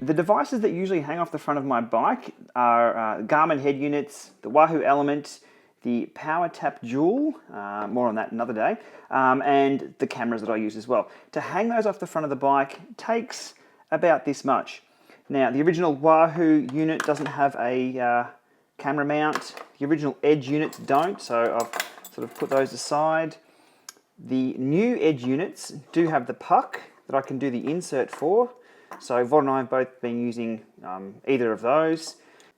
The devices that usually hang off the front of my bike are Garmin head units, the Wahoo Element, the Power Tap Dual, more on that another day, and the cameras that I use as well. To hang those off the front of the bike takes about this much. Now, the original Wahoo unit doesn't have a camera mount. The original Edge units don't, so I've sort of put those aside. The new Edge units do have the Puck that I can do the insert for. So Vod and I have both been using either of those.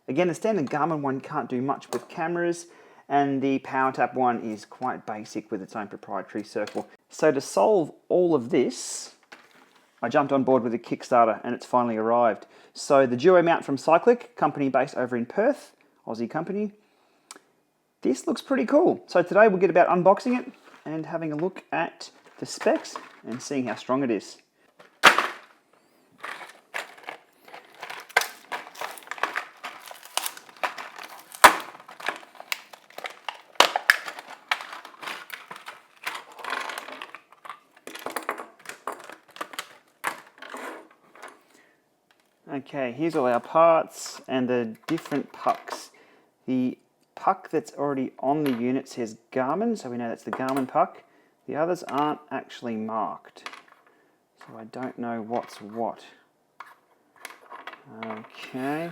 Again, the standard Garmin one can't do much with cameras, and the PowerTap one is quite basic with its own proprietary circle. So to solve all of this, I jumped on board with a Kickstarter and it's finally arrived. So the Duo mount from Cycliq, company based over in Perth, Aussie company. This looks pretty cool. So today we'll get about unboxing it and having a look at the specs and seeing how strong it is. Okay, here's all our parts and the different pucks. The puck that's already on the unit says Garmin, so we know that's the Garmin Puck. The others aren't actually marked, so I don't know what's what. Okay.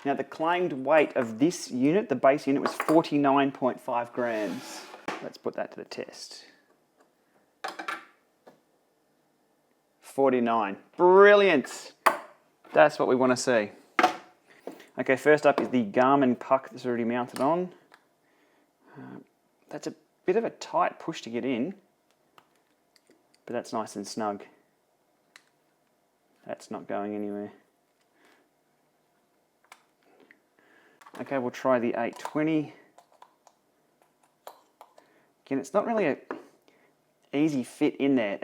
Now the claimed weight of this unit, the base unit, was 49.5 grams. Let's put that to the test. 49. Brilliant! That's what we want to see. Okay, first up is the Garmin Puck that's already mounted on. That's a bit of a tight push to get in, but that's nice and snug. That's not going anywhere. Okay, we'll try the 820. Again, it's not really an easy fit in there.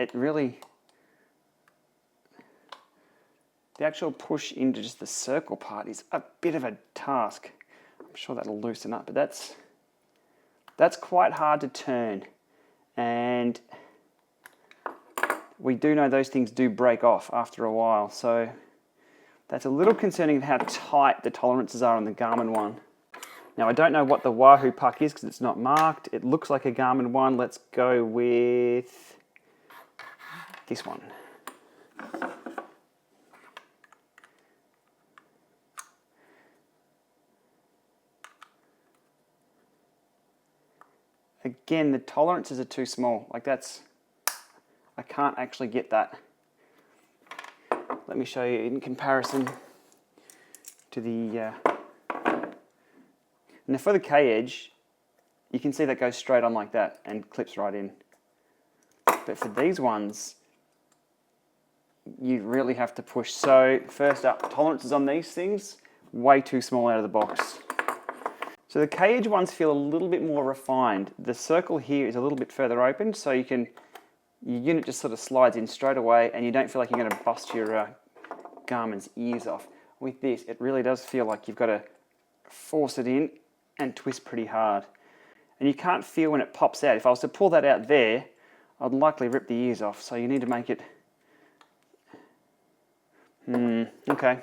The actual push into just the circle part is a bit of a task. I'm sure that'll loosen up, but that's quite hard to turn. And we do know those things do break off after a while, so that's a little concerning of how tight the tolerances are on the Garmin one. Now, I don't know what the Wahoo Puck is because it's not marked. It looks like a Garmin one. Let's go with this one. Again, the tolerances are too small. Like I can't actually get that. Let me show you in comparison to the, now for the K-Edge, you can see that goes straight on like that and clips right in. But for these ones, you really have to push. So first up, tolerances on these things, way too small out of the box. So the K-Edge ones feel a little bit more refined. The circle here is a little bit further open, so your unit just sort of slides in straight away and you don't feel like you're going to bust your Garmin's ears off. With this, it really does feel like you've got to force it in and twist pretty hard. And you can't feel when it pops out. If I was to pull that out there, I'd likely rip the ears off, so you need to make it... Okay.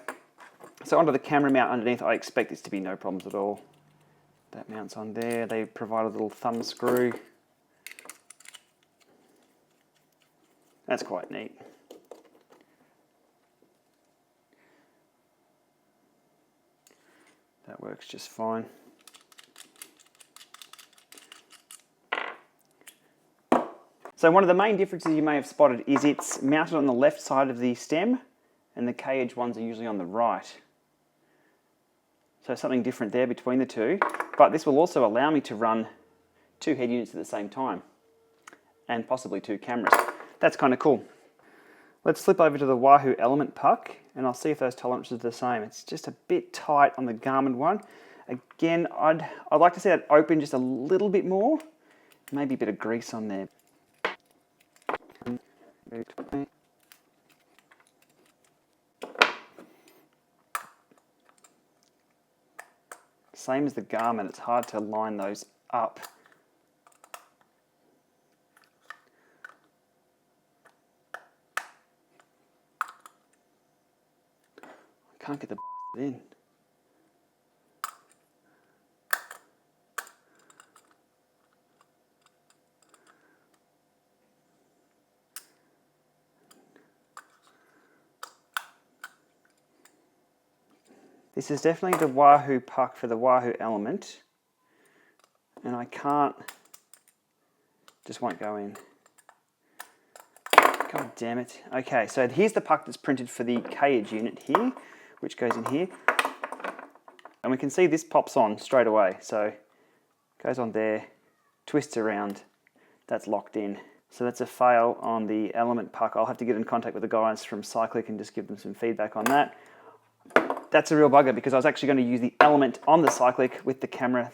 So onto the camera mount underneath, I expect this to be no problems at all. That mounts on there. They provide a little thumb screw. That's quite neat. That works just fine. So one of the main differences you may have spotted is it's mounted on the left side of the stem and the K-Edge ones are usually on the right. So something different there between the two. But this will also allow me to run 2 head units at the same time and possibly 2 cameras. That's kind of cool. Let's flip over to the Wahoo Element Puck and I'll see if those tolerances are the same. It's just a bit tight on the Garmin one. Again, I'd like to see that open just a little bit more. Maybe a bit of grease on there. Same as the Garmin, it's hard to line those up. can't get the bastard in. This is definitely the Wahoo Puck for the Wahoo Element. And I can't, just won't go in. God damn it. Okay, so here's the puck that's printed for the cage unit here, which goes in here. And we can see this pops on straight away. So goes on there, twists around, that's locked in. So that's a fail on the Element Puck. I'll have to get in contact with the guys from Cycliq and just give them some feedback on that. That's a real bugger because I was actually going to use the Element on the Cycliq with the camera.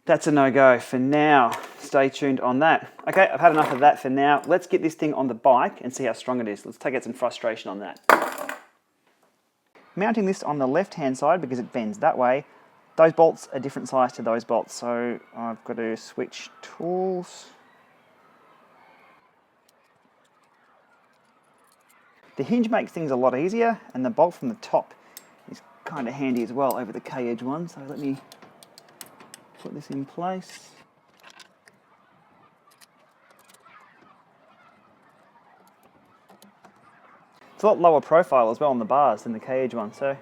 That's a no-go for now. Stay tuned on that. Okay, I've had enough of that for now. Let's get this thing on the bike and see how strong it is. Let's take out some frustration on that. Mounting this on the left-hand side because it bends that way. Those bolts are different size to those bolts, so I've got to switch tools. The hinge makes things a lot easier, and the bolt from the top is kind of handy as well over the K-edge one, so let me put this in place. It's a lot lower profile as well on the bars than the K-edge one, so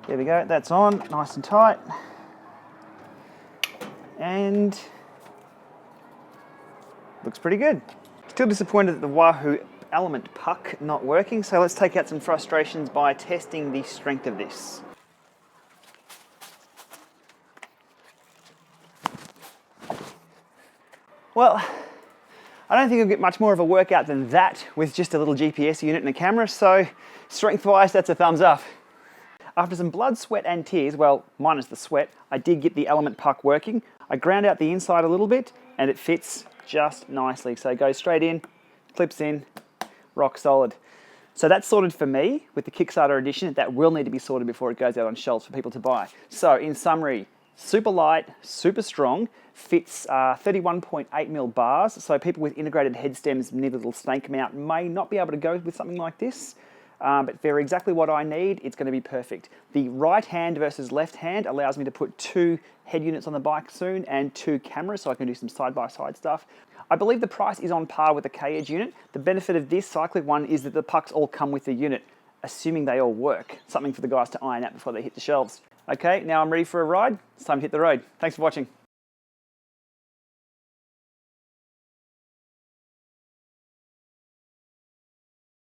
there we go, that's on, nice and tight. And looks pretty good. Still disappointed that the Wahoo Element Puck not working, so let's take out some frustrations by testing the strength of this. Well, I don't think you'll get much more of a workout than that with just a little GPS unit and a camera, so strength-wise, that's a thumbs up. After some blood, sweat and tears, well, minus the sweat, I did get the Element Puck working. I ground out the inside a little bit and it fits just nicely. So it goes straight in, clips in, rock solid. So that's sorted for me with the Kickstarter edition. That will need to be sorted before it goes out on shelves for people to buy. So in summary, super light, super strong, fits 31.8mm bars, so people with integrated head stems need a little snake mount may not be able to go with something like this, but for exactly what I need, it's going to be perfect. The right hand versus left hand allows me to put 2 head units on the bike soon and 2 cameras, so I can do some side-by-side stuff. I believe the price is on par with the K-edge unit. The benefit of this Cycliq one is that the pucks all come with the unit, assuming they all work. Something for the guys to iron out before they hit the shelves. Okay, now I'm ready for a ride. It's time to hit the road. Thanks for watching.